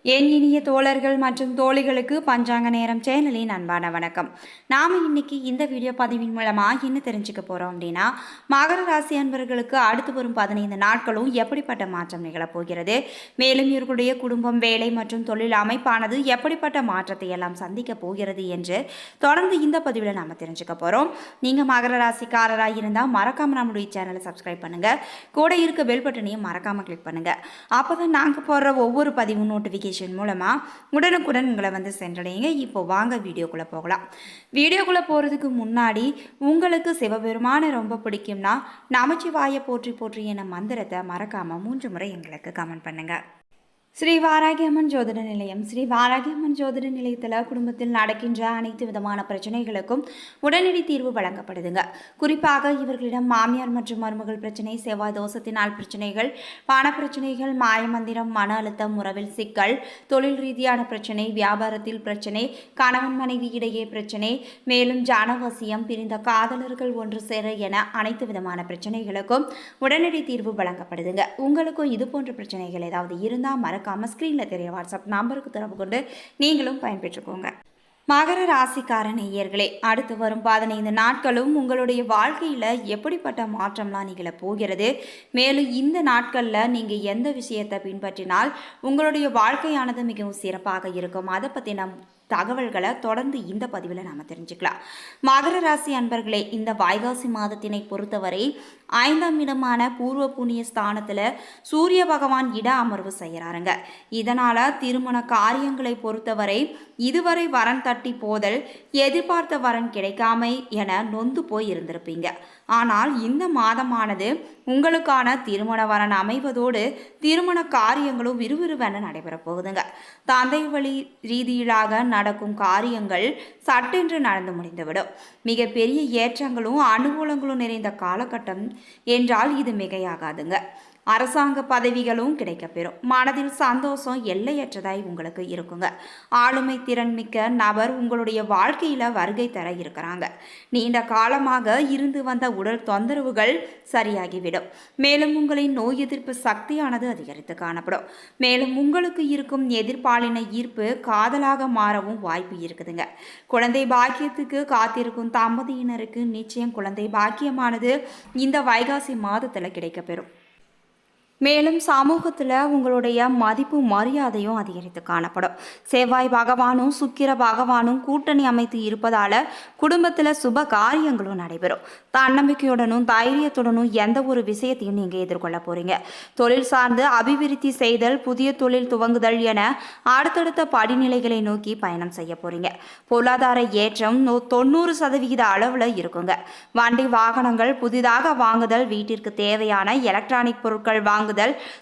என் இனிய தோழர்கள் மற்றும் தோழிகளுக்கு பஞ்சாங்க நேரம் சேனலின் அன்பான வணக்கம். நாம் இன்னைக்கு இந்த வீடியோ பதிவின் மூலமாக என்ன தெரிஞ்சுக்க போகிறோம் அப்படின்னா, மகர ராசி அன்பர்களுக்கு அடுத்து வரும் 15 நாட்களும் எப்படிப்பட்ட மாற்றம் நிகழப்போகிறது, மேலும் இவர்களுடைய குடும்பம், வேலை மற்றும் தொழில் அமைப்பானது எப்படிப்பட்ட மாற்றத்தை எல்லாம் சந்திக்க போகிறது என்று தொடர்ந்து இந்த பதிவில் நாம் தெரிஞ்சுக்க போகிறோம். நீங்கள் மகர ராசிக்காரராக இருந்தால் மறக்காமல் நம்முடைய சேனலை சப்ஸ்கிரைப் பண்ணுங்கள், கூட இருக்க பெல் பட்டனையும் மறக்காமல் கிளிக் பண்ணுங்கள். அப்போ தான் நாங்கள் போடுற ஒவ்வொரு பதிவும் நோட்டிஃபிகேஷன் மூலமாக உடனுக்குடன் உங்களை சென்றடைங்க. இப்போ வாங்க வீடியோக்குள்ளே போகலாம். வீடியோக்குள்ளே போகிறதுக்கு முன்னாடி உங்களுக்கு சிவபெருமானை ரொம்ப பிடிக்கும்னா நமச்சிவாய போற்றி போற்றி என மந்திரத்தை மறக்காமல் 3 முறை எங்களுக்கு கமெண்ட் பண்ணுங்கள். ஸ்ரீ வாராகியம்மன் ஜோதிட நிலையம். ஸ்ரீ வாராகியம்மன் ஜோதிட நிலையத்தில் குடும்பத்தில் நடக்கின்ற அனைத்து விதமான பிரச்சனைகளுக்கும் உடனடி தீர்வு வழங்கப்படுதுங்க. குறிப்பாக இவர்களிடம் மாமியார் மற்றும் மருமகள் பிரச்சனை, செவ்வாய் தோஷத்தினால் பிரச்சனைகள், பண பிரச்சனைகள், மாயமந்திரம், மன அழுத்தம், உறவில் சிக்கல், தொழில் ரீதியான பிரச்சனை, வியாபாரத்தில் பிரச்சனை, கணவன் மனைவி இடையே பிரச்சனை, மேலும் ஜானவசியம், பிரிந்த காதலர்கள் ஒன்று சேர என அனைத்து விதமான பிரச்சனைகளுக்கும் உடனடி தீர்வு வழங்கப்படுதுங்க. உங்களுக்கும் இது போன்ற பிரச்சனைகள் ஏதாவது இருந்தால் மறக்காம ஸ்கிரீன்ல தெரிய வாட்ஸ்அப் நம்பருக்கு தொடர்பு கொண்டு நீங்களும் பயன்பெற்றுக்கோங்க. மகர ராசிக்கார நேயர்களே, அடுத்து வரும் 15 நாட்களும் உங்களுடைய வாழ்க்கையில் எப்படிப்பட்ட மாற்றம்லாம் நிகழ போகிறது, மேலும் இந்த நாட்களில் நீங்கள் எந்த விஷயத்தை பின்பற்றினால் உங்களுடைய வாழ்க்கையானது மிகவும் சிறப்பாக இருக்கும், அதை பற்றி தகவல்களை தொடர்ந்து இந்த பதிவில் நாம் தெரிஞ்சுக்கலாம். மகர ராசி அன்பர்களே, இந்த வைகாசி மாதத்தினை பொறுத்தவரை 5ஆம் இடமான பூர்வ புண்ணிய ஸ்தானத்தில் சூரிய பகவான் இட அமர்வு செய்கிறாருங்க. இதனால் திருமண காரியங்களை பொறுத்தவரை இதுவரை வரன் தட்டி போதல், எதிர்பார்த்த வரன் கிடைக்காமை என நொந்து போய் இருந்திருப்பீங்க. ஆனால் இந்த மாதமானது உங்களுக்கான திருமண வரன் அமைவதோடு திருமண காரியங்களும் விறுவிறுவென நடைபெறப் போகுதுங்க. தந்தை வழி ரீதியிலாக நடக்கும் காரியங்கள் சட்டென்று நடந்து முடிந்துவிடும். மிகப்பெரிய ஏற்றங்களும் அனுகூலங்களும் நிறைந்த காலகட்டம் என்றால் இது மிகையாகாதுங்க. அரசாங்க பதவிகளும் கிடைக்கப்பெறும். மனதில் சந்தோஷம் எல்லையற்றதாய் உங்களுக்கு இருக்குங்க. ஆளுமை திறன் மிக்க நபர் உங்களுடைய வாழ்க்கையில வருகை தர இருக்கிறாங்க. நீண்ட காலமாக இருந்து வந்த உடல் தொந்தரவுகள் சரியாகிவிடும். மேலும் உங்களின் நோய் எதிர்ப்பு சக்தியானது அதிகரித்து காணப்படும். மேலும் உங்களுக்கு இருக்கும் எதிர்பாலின ஈர்ப்பு காதலாக மாறவும் வாய்ப்பு இருக்குதுங்க. குழந்தை பாக்கியத்துக்கு காத்திருக்கும் தம்பதியினருக்கு நிச்சயம் குழந்தை பாக்கியமானது இந்த வைகாசி மாதத்துல கிடைக்கப்பெறும். மேலும் சமூகத்தில் உங்களுடைய மதிப்பு மரியாதையும் அதிகரித்து காணப்படும். செவ்வாய் பகவானும் சுக்கிர பகவானும் கூட்டணி அமைத்து இருப்பதால் குடும்பத்தில் சுப காரியங்களும் நடைபெறும். தன்னம்பிக்கையுடனும் தைரியத்துடனும் எந்த ஒரு விஷயத்தையும் நீங்கள் எதிர்கொள்ள போகிறீங்க. தொழில் சார்ந்து அபிவிருத்தி செய்தல், புதிய தொழில் துவங்குதல் என அடுத்தடுத்த படிநிலைகளை நோக்கி பயணம் செய்ய போகிறீங்க. பொருளாதார ஏற்றம் 90% அளவில் இருக்குங்க. வண்டி வாகனங்கள் புதிதாக வாங்குதல், வீட்டிற்கு தேவையான எலக்ட்ரானிக் பொருட்கள் வாங்குதல்,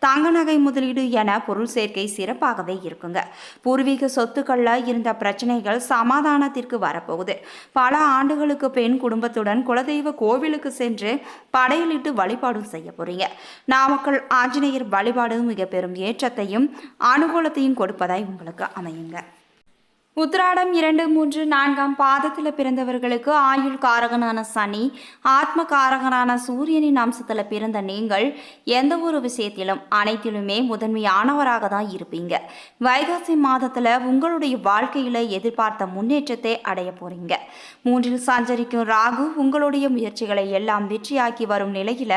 தங்க நகை முதலீடு என பொருள் சேர்க்கை சிறப்பாகவே இருக்குங்க. பூர்வீக சொத்துக்கள்ல இருந்த பிரச்சனைகள் சமாதானத்திற்கு வரப்போகுது. பல ஆண்டுகளுக்கு பின் குடும்பத்துடன் குலதெய்வ கோவிலுக்கு சென்று படையலிட்டு வழிபாடும் செய்ய போறீங்க. நாமக்கல் ஆஞ்சநேயர் வழிபாடு மிக பெரும் ஏற்றத்தையும் அனுகூலத்தையும் கொடுப்பதாய் உங்களுக்கு அமையுங்க. உத்திராடம் 2, 3, 4ஆம் பாதத்தில் பிறந்தவர்களுக்கு ஆயுள் காரகனான சனி, ஆத்ம காரகனான சூரியனின் அம்சத்தில் பிறந்த நீங்கள் எந்த ஒரு விஷயத்திலும் அனைத்திலுமே முதன்மையானவராக தான் இருப்பீங்க. வைகாசி மாதத்தில் உங்களுடைய வாழ்க்கையில் எதிர்பார்த்த முன்னேற்றத்தை அடைய போறீங்க. 3இல் சஞ்சரிக்கும் ராகு உங்களுடைய முயற்சிகளை எல்லாம் வெற்றியாக்கி வரும் நிலையில்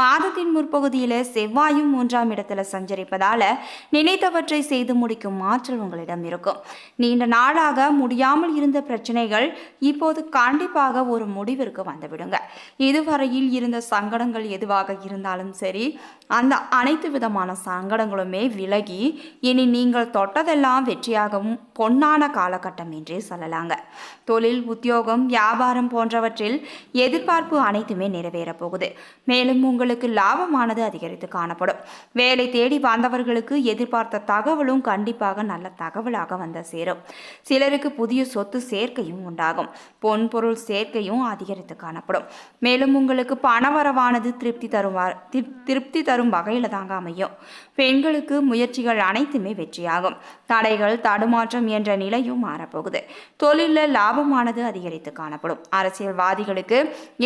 மாதத்தின் முற்பகுதியில் செவ்வாயும் 3ஆம் இடத்துல சஞ்சரிப்பதால் நினைத்தவற்றை செய்து முடிக்கும் ஆற்றல் உங்களிடம் இருக்கும். நீண்ட நாளாக முடியாமல் இருந்த பிரச்சனைகள் இப்போது கண்டிப்பாக ஒரு முடிவிற்கு வந்துவிடுங்க. இதுவரையில் இருந்த சங்கடங்கள் எதுவாக இருந்தாலும் சரி, அந்த அனைத்து விதமான சங்கடங்களுமே விலகி இனி நீங்கள் தொட்டதெல்லாம் வெற்றியாகவும் பொன்னான காலகட்டம் என்றே சொல்லலாங்க. தொழில், உத்தியோகம், வியாபாரம் போன்றவற்றில் எதிர்பார்ப்பு அனைத்துமே நிறைவேறப் போகுது. மேலும் உங்களுக்கு லாபமானது அதிகரித்து காணப்படும். வேலை தேடி வந்தவர்களுக்கு எதிர்பார்த்த தகவலும் கண்டிப்பாக நல்ல தகவலாக வந்து சேரும். சிலருக்கு புதிய சொத்து சேர்க்கையும் உண்டாகும். பொன் பொருள் சேர்க்கையும் அதிகரித்து காணப்படும். மேலும் உங்களுக்கு பணவரவானது திருப்தி தரும் வகையில் தாங்க அமையும். பெண்களுக்கு முயற்சிகள் அனைத்துமே வெற்றியாகும். தடைகள், தடுமாற்றம் என்ற நிலையும் மாறப்போகுது. தொழிலில் லாபமானது அதிகரித்து காணப்படும். அரசியல்வாதிகளுக்கு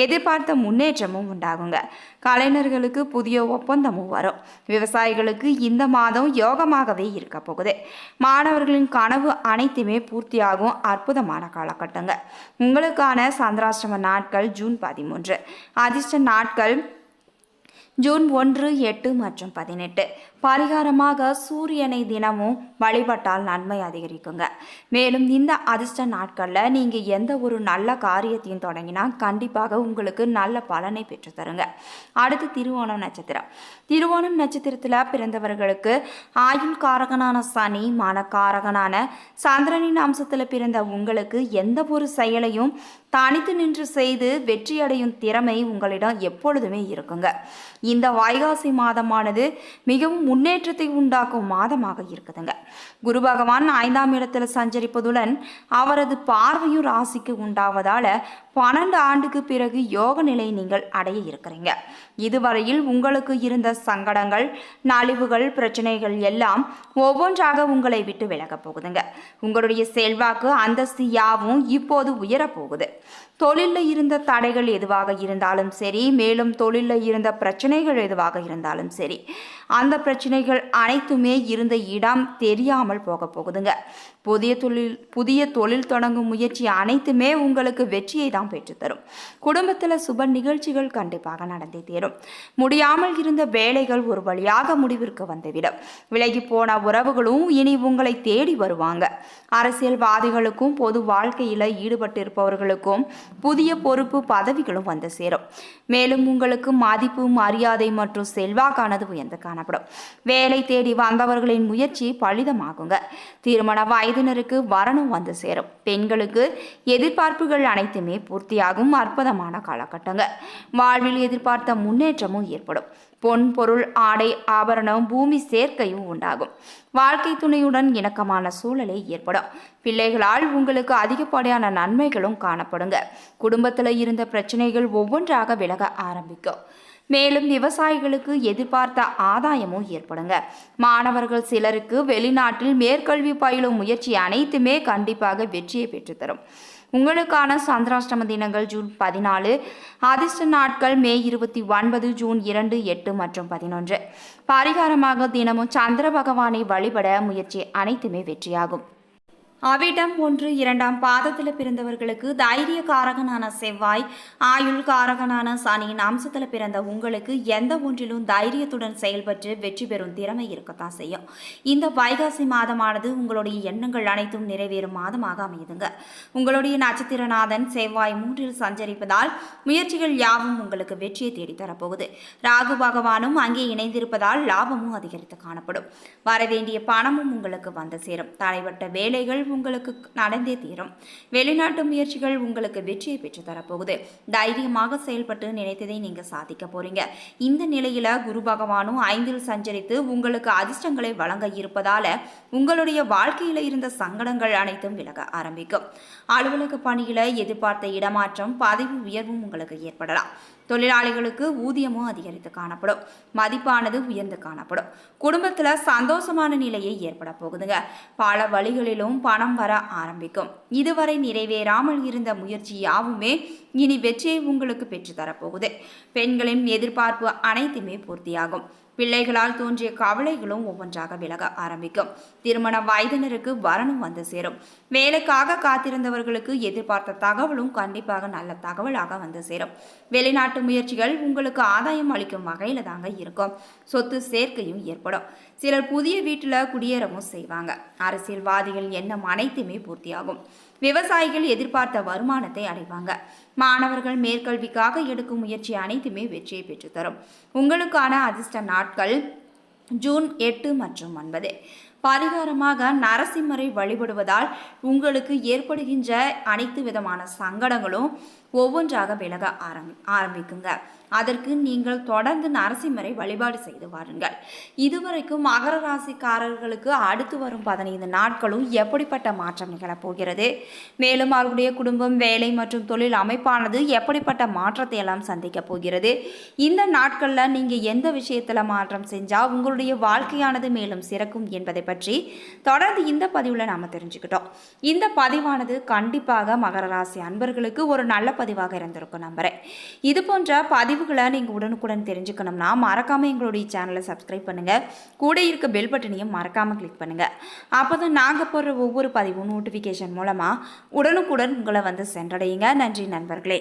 எதிர்பார்த்த முன்னேற்றமும் உண்டாகுங்க. கலைஞர்களுக்கு புதிய ஒப்பந்தமும் வரும். விவசாயிகளுக்கு இந்த மாதம் யோகமாகவே இருக்க போகுது. மாணவர்களின் கனவு அனைத்துமே பூர்த்தியாகும் அற்புதமான காலகட்டங்க. உங்களுக்கான சந்திராஷ்டம நாட்கள் ஜூன் 13. அதிர்ஷ்ட நாட்கள் ஜூன் 1, 8 மற்றும் 18. பரிகாரமாக சூரியனை தினமும் வழிபட்டால் நன்மை அதிகரிக்குங்க. மேலும் இந்த அதிர்ஷ்ட நாட்களில் நீங்கள் எந்த ஒரு நல்ல காரியத்தையும் தொடங்கினா கண்டிப்பாக உங்களுக்கு நல்ல பலனை பெற்றுத்தருங்க. அடுத்து திருவோணம் நட்சத்திரம். திருவோணம் நட்சத்திரத்தில் பிறந்தவர்களுக்கு ஆயுள் காரகனான சனி, மனக்காரகனான சந்திரனின் அம்சத்தில் பிறந்த உங்களுக்கு எந்த ஒரு செயலையும் தனித்து நின்று செய்து வெற்றியடையும் திறமை உங்களிடம் எப்பொழுதுமே இருக்குங்க. இந்த வைகாசி மாதமானது மிகவும் முன்னேற்றத்தை உண்டாக்கும் மாதமாக இருக்குதுங்க. குரு பகவான் 5ஆம் இடத்துல சஞ்சரிப்பதுடன் அவரது பார்வையும் ராசிக்கு உண்டாவதால 12 ஆண்டுக்கு பிறகு யோக நிலை நீங்கள் அடைய இருக்கிறீங்க. இதுவரையில் உங்களுக்கு இருந்த சங்கடங்கள், நலிவுகள், பிரச்சனைகள் எல்லாம் ஒவ்வொன்றாக உங்களை விட்டு விலக போகுதுங்க. உங்களுடைய செல்வாக்கு, அந்தஸ்து யாவும் இப்போது உயரப்போகுது. தொழிலில் இருந்த தடைகள் எதுவாக இருந்தாலும் சரி, மேலும் தொழிலில் இருந்த பிரச்சனைகள் எதுவாக இருந்தாலும் சரி, அந்த பிரச்சனைகள் அனைத்துமே இருந்த இடம் தெரியாமல் போக போகுதுங்க. புதிய தொழில் தொடங்கும் முயற்சி அனைத்துமே உங்களுக்கு வெற்றியை தான் பெற்றுத்தரும். குடும்பத்தில் சுப நிகழ்ச்சிகள் கண்டிப்பாக நடந்தே தேரும். முடியாமல் இருந்த வேலைகள் ஒரு வழியாக முடிவிற்கு வந்துவிடும். விலகி போன உறவுகளும் இனி உங்களை தேடி வருவாங்க. அரசியல்வாதிகளுக்கும் பொது வாழ்க்கையில் ஈடுபட்டிருப்பவர்களுக்கும் புதிய பொறுப்பு பதவிகளும் வந்து சேரும். மேலும் உங்களுக்கு மதிப்பு, மரியாதை மற்றும் செல்வாக்கானது உயர்ந்து காணப்படும். வேலை தேடி வந்தவர்களின் முயற்சி பலிதமாகுங்க. திருமண வயதினருக்கு வரணும் வந்து சேரும். பெண்களுக்கு எதிர்பார்ப்புகள் அனைத்துமே பூர்த்தியாகும் அற்புதமான காலகட்டங்க. வாழ்வில் எதிர்பார்த்த முன்னேற்றமும் ஏற்படும். பொன், பொருள், ஆடை, ஆபரணம், பூமி சேர்க்கையும் உண்டாகும். வாழ்க்கை துணையுடன் இணக்கமான சூழலே ஏற்படும். பிள்ளைகளால் உங்களுக்கு அதிகப்படியான நன்மைகளும் காணப்படுங்க. குடும்பத்தில் இருந்த பிரச்சனைகள் ஒவ்வொன்றாக விலக ஆரம்பிக்கும். மேலும் விவசாயிகளுக்கு எதிர்பார்த்த ஆதாயமும் ஏற்படுங்க. மாணவர்கள் சிலருக்கு வெளிநாட்டில் மேற்கல்வி பயிலும் முயற்சி அனைத்துமே கண்டிப்பாக வெற்றியை பெற்றுத்தரும். உங்களுக்கான சந்திராஷ்டம தினங்கள் ஜூன் 14. அதிர்ஷ்ட நாட்கள் மே 29, ஜூன் 2, 8 மற்றும் 11. பரிகாரமாக தினமும் சந்திர பகவானை வழிபட முயற்சி அனைத்துமே வெற்றியாகும். அவிட்டம் 1, 2ஆம் பாதத்தில் பிறந்தவர்களுக்கு தைரிய காரகனான செவ்வாய், ஆயுள் காரகனான சனியின் அம்சத்தில் பிறந்த உங்களுக்கு எந்த ஒன்றிலும் தைரியத்துடன் செயல்பட்டு வெற்றி பெறும் திறமை இருக்கத்தான் செய்யும். இந்த வைகாசி மாதமானது உங்களுடைய எண்ணங்கள் அனைத்தும் நிறைவேறும் மாதமாக அமையுதுங்க. உங்களுடைய நட்சத்திரநாதன் செவ்வாய் 3இல் சஞ்சரிப்பதால் முயற்சிகள் யாவும் உங்களுக்கு வெற்றியை தேடித்தரப்போகுது. ராகு பகவானும் அங்கே இணைந்திருப்பதால் லாபமும் அதிகரித்து காணப்படும். வரவேண்டிய பணமும் உங்களுக்கு வந்து சேரும். தடைப்பட்ட வேலைகள் உங்களுக்கு நடந்தே தீரும். வெளிநாட்டு முயற்சிகள் உங்களுக்கு வெற்றியை பெற்று தரப்போகுது. தைரியமாக செயல்பட்டு நினைத்ததை நீங்க சாதிக்க போறீங்க. இந்த நிலையில குரு பகவானும் 5இல் சஞ்சரித்து உங்களுக்கு அதிர்ஷ்டங்களை வழங்க இருப்பதால உங்களுடைய வாழ்க்கையில இருந்த சங்கடங்கள் அனைத்தும் விலக ஆரம்பிக்கும். அலுவலக பணியில எதிர்பார்த்த இடமாற்றம், பதவி உயர்வும் உங்களுக்கு ஏற்படலாம். தொழிலாளிகளுக்கு ஊதியமும் அதிகரித்து காணப்படும். மதிப்பானது உயர்ந்து காணப்படும். குடும்பத்தில் சந்தோஷமான நிலையை ஏற்பட போகுதுங்க. பல வழிகளிலும் பணம் வர ஆரம்பிக்கும். இதுவரை நிறைவேறாமல் இருந்த முயற்சி யாவுமே இனி வெற்றியை உங்களுக்கு பெற்றுத்தரப்போகுது. பெண்களின் எதிர்பார்ப்பு அனைத்துமே பூர்த்தியாகும். பிள்ளைகளால் தோன்றிய கவலைகளும் ஒவ்வொன்றாக விலக ஆரம்பிக்கும். திருமண வயதினருக்கு வரணும் வந்து சேரும். வேலைக்காக காத்திருந்தவர்களுக்கு எதிர்பார்த்த தகவலும் கண்டிப்பாக நல்ல தகவலாக வந்து சேரும். வெளிநாட்டு முயற்சிகள் உங்களுக்கு ஆதாயம் அளிக்கும் வகையில தாங்க இருக்கும். சொத்து சேர்க்கையும் ஏற்படும். சிலர் புதிய வீட்டில் குடியேறவும் செய்வாங்க. அரசியல்வாதிகள் எண்ணம் அனைத்துமே பூர்த்தியாகும். விவசாயிகள் எதிர்பார்த்த வருமானத்தை அடைவாங்க. மாணவர்கள் மேற்கல்விக்காக எடுக்கும் முயற்சி அனைத்துமே வெற்றியை பெற்றுத்தரும். உங்களுக்கான அதிர்ஷ்ட நாட்கள் ஜூன் 8 மற்றும் 9. பரிகாரமாக நரசிம்மரை வழிபடுவதால் உங்களுக்கு ஏற்படுகின்ற அனைத்து விதமான சங்கடங்களும் ஒவ்வொன்றாக விலக ஆரம்பிக்குங்க. அதற்கு நீங்கள் தொடர்ந்து நரசிம்மரை வழிபாடு செய்து வாருங்கள். இதுவரைக்கும் மகர ராசிக்காரர்களுக்கு அடுத்து வரும் 15 நாட்களும் எப்படிப்பட்ட மாற்றம் நிகழப்போகிறது, மேலும் அவருடைய குடும்பம், வேலை மற்றும் தொழில் அமைப்பானது எப்படிப்பட்ட மாற்றத்தை எல்லாம் சந்திக்க போகிறது, இந்த நாட்களில் நீங்கள் எந்த விஷயத்தில் மாற்றம் செஞ்சால் உங்களுடைய வாழ்க்கையானது மேலும் சிறக்கும் என்பதை பற்றி தொடர்ந்து இந்த பதிவில் நாம் தெரிஞ்சுக்கிட்டோம். இந்த பதிவானது கண்டிப்பாக மகர ராசி அன்பர்களுக்கு ஒரு நல்ல பதிவாக இருந்திருக்கும் நம்புகிறேன். இது போன்ற பதிவுகளை நீங்கள் உடனுக்குடன் தெரிஞ்சுக்கணும்னா மறக்காமல் எங்களுடைய சேனலை சப்ஸ்கிரைப் பண்ணுங்கள். கூட இருக்க பெல் பட்டனையும் மறக்காமல் கிளிக் பண்ணுங்கள். அப்போ தான் நாங்கள் போடுற ஒவ்வொரு பதிவும் நோட்டிஃபிகேஷன் மூலமாக உடனுக்குடன் உங்களை வந்து சென்றடையுங்க. நன்றி நண்பர்களே.